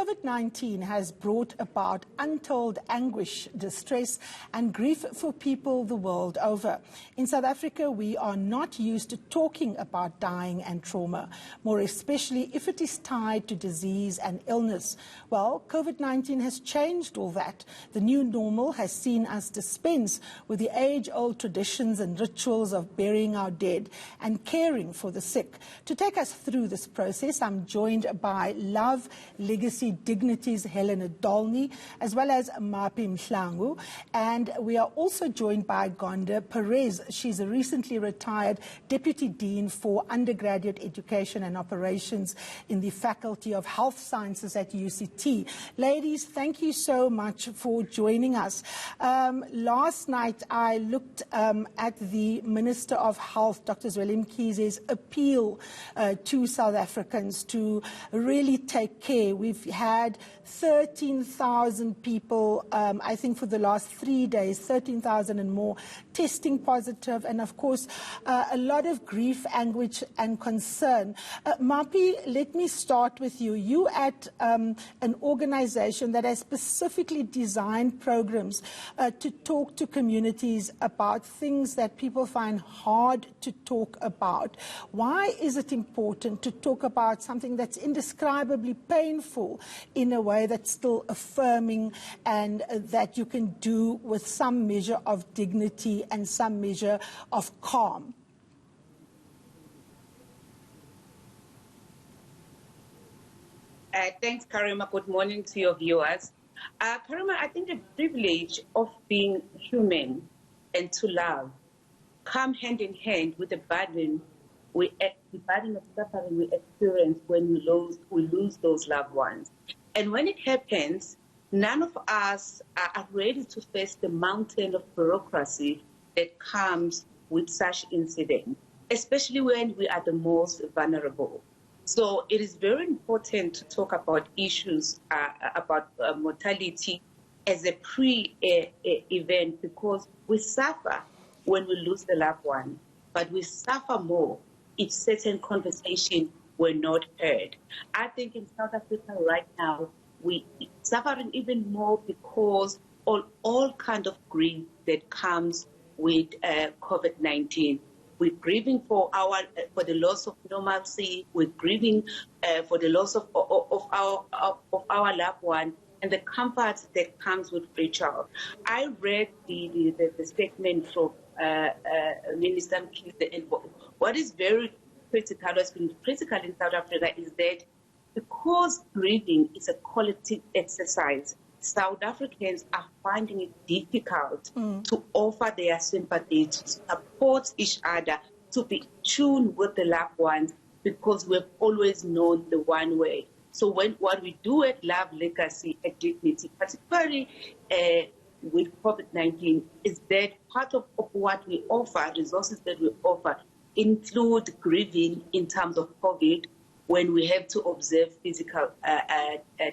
COVID-19 has brought about untold anguish, distress and grief for people the world over. In South Africa, we are not used to talking about dying and trauma, more especially if it is tied to disease and illness. Well, COVID-19 has changed all that. The new normal has seen us dispense with the age-old traditions and rituals of burying our dead and caring for the sick. To take us through this process, I'm joined by Love, Legacy, Dignity's Helena Dolney, as well as Mapi Mhlangu. And we are also joined by Gonda Perez. She's a recently retired Deputy Dean for Undergraduate Education and Operations in the Faculty of Health Sciences at UCT. Ladies, thank you so much for joining us. Last night, I looked at the Minister of Health, Dr. Zweli Mkhize's appeal to South Africans to really take care. We've had 13,000 people, I think for the last 3 days, 13,000 and more, testing positive, and of course, a lot of grief, anguish and concern. Mapi, let me start with you. You at an organization that has specifically designed programs to talk to communities about things that people find hard to talk about. Why is it important to talk about something that's indescribably painful in a way that's still affirming and that you can do with some measure of dignity and some measure of calm? Thanks, Karima. Good morning to your viewers. Karima, I think the privilege of being human and to love come hand in hand with the burden of suffering we experience when we lose those loved ones. And when it happens, none of us are ready to face the mountain of bureaucracy that comes with such incidents, especially when we are the most vulnerable. So it is very important to talk about issues about mortality as a pre-event, because we suffer when we lose the loved one, but we suffer more if certain conversations were not heard. I think in South Africa right now, we suffering even more because all kind of grief that comes with COVID-19. We're grieving for the loss of normalcy. We're grieving for the loss of our loved one and the comfort that comes with ritual. I read the statement from Minister Mkhize, and what is very critical, what's been critical in South Africa is that because grieving is a collective exercise, South Africans are finding it difficult to offer their sympathy, to support each other, to be tuned with the loved ones, because we've always known the one way. So what we do at Love, Legacy, and Dignity, particularly with COVID-19, is that part of what we offer, resources that we offer, include grieving in terms of COVID, when we have to observe physical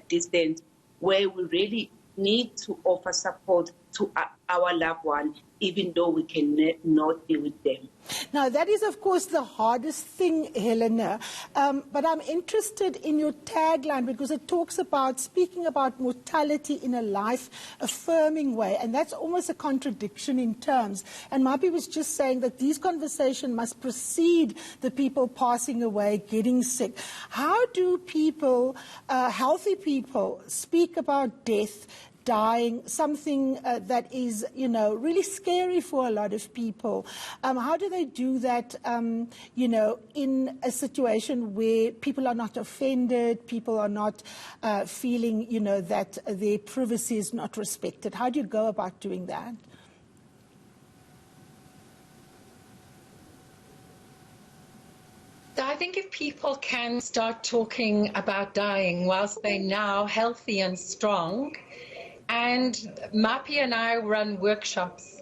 distance, where we really need to offer support to our loved one, even though we can not be with them. Now, that is, of course, the hardest thing, Helena. But I'm interested in your tagline, because it talks about speaking about mortality in a life-affirming way. And that's almost a contradiction in terms. And Mapi was just saying that these conversations must precede the people passing away, getting sick. How do people, healthy people, speak about death, dying, something that is, really scary for a lot of people? How do they do that, in a situation where people are not offended, people are not feeling, that their privacy is not respected? How do you go about doing that? I think if people can start talking about dying whilst they're now healthy and strong, and Mapi and I run workshops,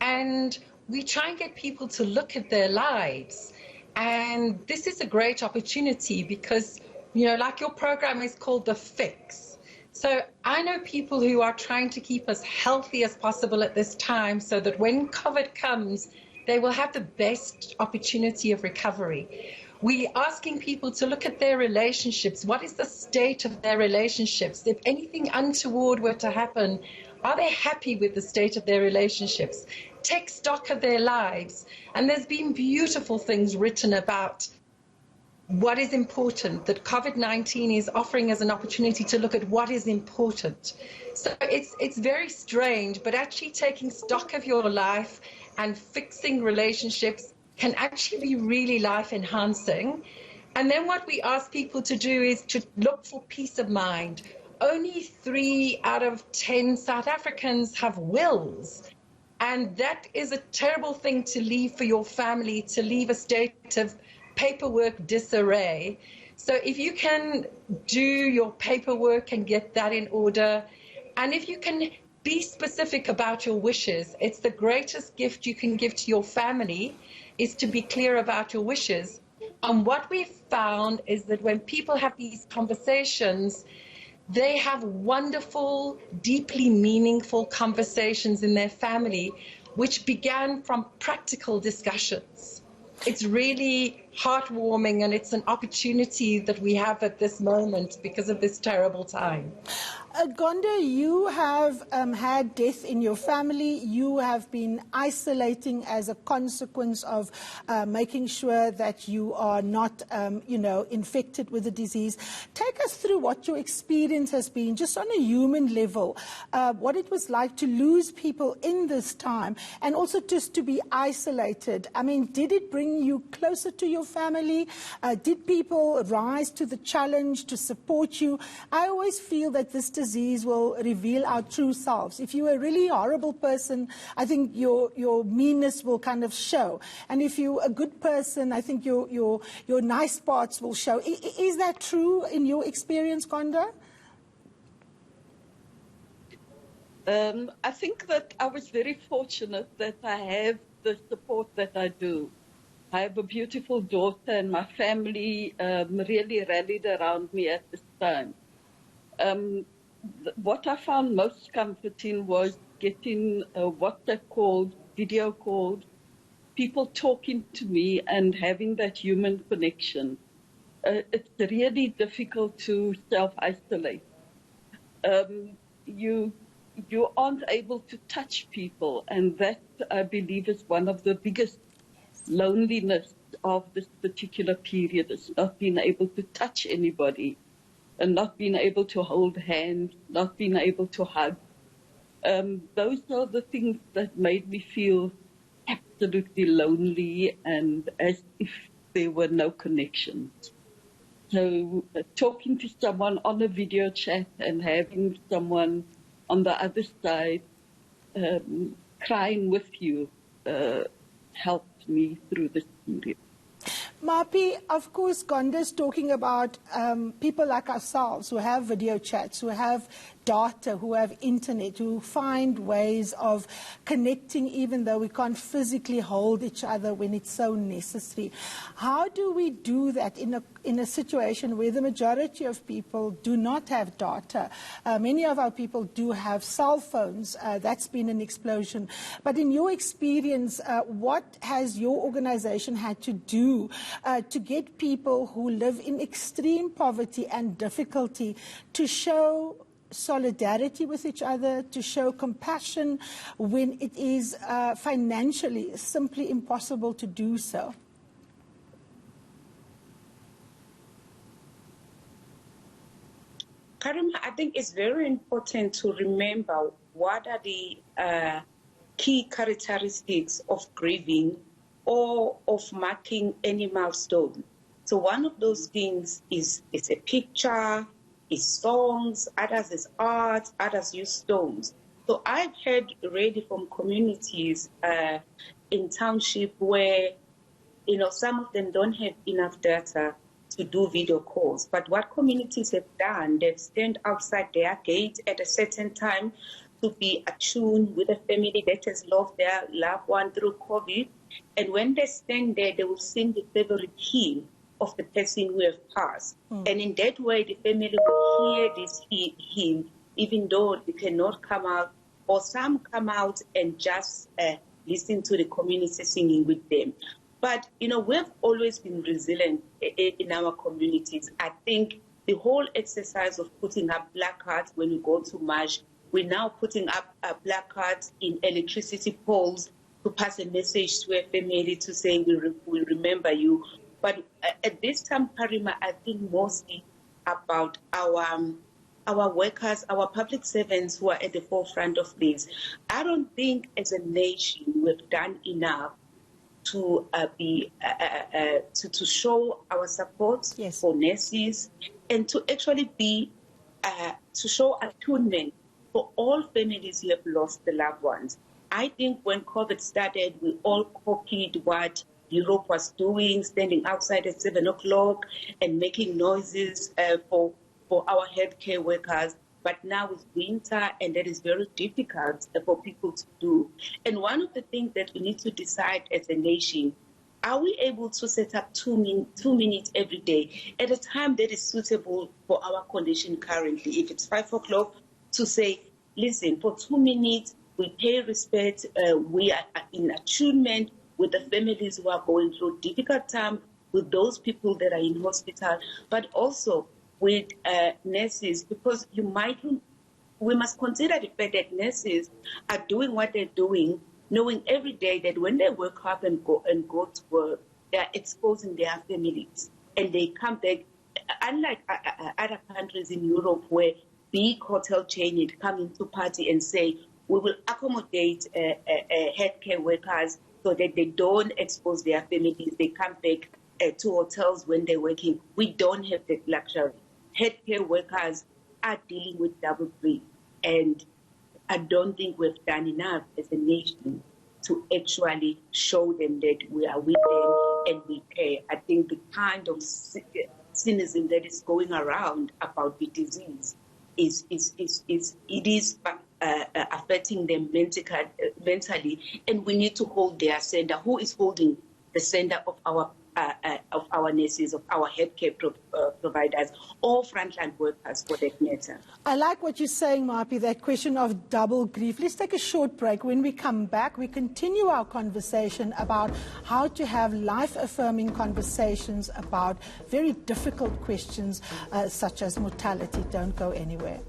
and we try and get people to look at their lives. And this is a great opportunity because, like your program is called The Fix. So I know people who are trying to keep as healthy as possible at this time so that when COVID comes, they will have the best opportunity of recovery. We're asking people to look at their relationships. What is the state of their relationships? If anything untoward were to happen, are they happy with the state of their relationships? Take stock of their lives. And there's been beautiful things written about what is important, that COVID-19 is offering us an opportunity to look at what is important. So it's very strange, but actually taking stock of your life and fixing relationships can actually be really life enhancing. And then what we ask people to do is to look for peace of mind. Only 3 out of 10 South Africans have wills. And that is a terrible thing to leave for your family, to leave a state of paperwork disarray. So if you can do your paperwork and get that in order, and if you can be specific about your wishes, it's the greatest gift you can give to your family, is to be clear about your wishes. And what we've found is that when people have these conversations, they have wonderful, deeply meaningful conversations in their family, which began from practical discussions. It's really heartwarming, and it's an opportunity that we have at this moment because of this terrible time. Gonda, you have had death in your family. You have been isolating as a consequence of making sure that you are not, infected with the disease. Take us through what your experience has been, just on a human level, what it was like to lose people in this time, and also just to be isolated. I mean, did it bring you closer to your family? Did people rise to the challenge to support you? I always feel that this disease will reveal our true selves. If you're a really horrible person, I think your meanness will kind of show. And if you're a good person, I think your nice parts will show. Is that true in your experience, Gonda? I think that I was very fortunate that I have the support that I do. I have a beautiful daughter, and my family really rallied around me at this time. What I found most comforting was getting WhatsApp called, video called, people talking to me and having that human connection. It's really difficult to self-isolate. You aren't able to touch people, and that, I believe, is one of the biggest loneliness of this particular period, is not being able to touch anybody, and not being able to hold hands, not being able to hug. Those are the things that made me feel absolutely lonely, and as if there were no connections. So talking to someone on a video chat and having someone on the other side crying with you helped me through this period. Mapi, of course, Gonda is talking about people like ourselves who have video chats, who have data, who have internet, who find ways of connecting even though we can't physically hold each other when it's so necessary. How do we do that in a situation where the majority of people do not have data? Many of our people do have cell phones. That's been an explosion. But in your experience, what has your organization had to do to get people who live in extreme poverty and difficulty to show solidarity with each other, to show compassion when it is financially simply impossible to do so? Karima, I think it's very important to remember what are the key characteristics of grieving or of marking any milestone. So one of those things is it's a picture, is songs, others is art, others use stones. So I've heard already from communities in township where, some of them don't have enough data to do video calls. But what communities have done, they've stand outside their gate at a certain time to be attuned with a family that has lost their loved one through COVID. And when they stand there, they will sing the favorite hymn of the person who have passed. And in that way, the family will hear this hymn, even though they cannot come out, or some come out and just listen to the community singing with them. But, we've always been resilient in our communities. I think the whole exercise of putting up placards when we go to march, we're now putting up placards in electricity poles to pass a message to a family to say we remember you. But at this time, Karima, I think mostly about our workers, our public servants who are at the forefront of this. I don't think as a nation we've done enough to to show our support for nurses and to actually be to show attunement for all families who have lost their loved ones. I think when COVID started, we all copied what Europe was doing, standing outside at 7 o'clock and making noises for our healthcare workers. But now it's winter, and that is very difficult for people to do. And one of the things that we need to decide as a nation, are we able to set up 2 minutes every day at a time that is suitable for our condition currently? If it's 5 o'clock, to say, listen, for 2 minutes, we pay respect, we are in attunement with the families who are going through difficult time, with those people that are in hospital, but also with nurses, because we must consider the fact that nurses are doing what they're doing, knowing every day that when they wake up and go to work, they are exposing their families, and they come back. Unlike other countries in Europe where big hotel chains come into party and say, we will accommodate healthcare workers so that they don't expose their families. They come back to hotels when they're working. We don't have that luxury. Healthcare workers are dealing with double grief, and I don't think we've done enough as a nation to actually show them that we are with them and we care. I think the kind of cynicism that is going around about the disease is affecting them mentally, and we need to hold their center. Who is holding the center of our nurses, of our healthcare providers, or frontline workers for that matter? I like what you're saying, Mapi, that question of double grief. Let's take a short break. When we come back, we continue our conversation about how to have life-affirming conversations about very difficult questions such as mortality. Don't go anywhere.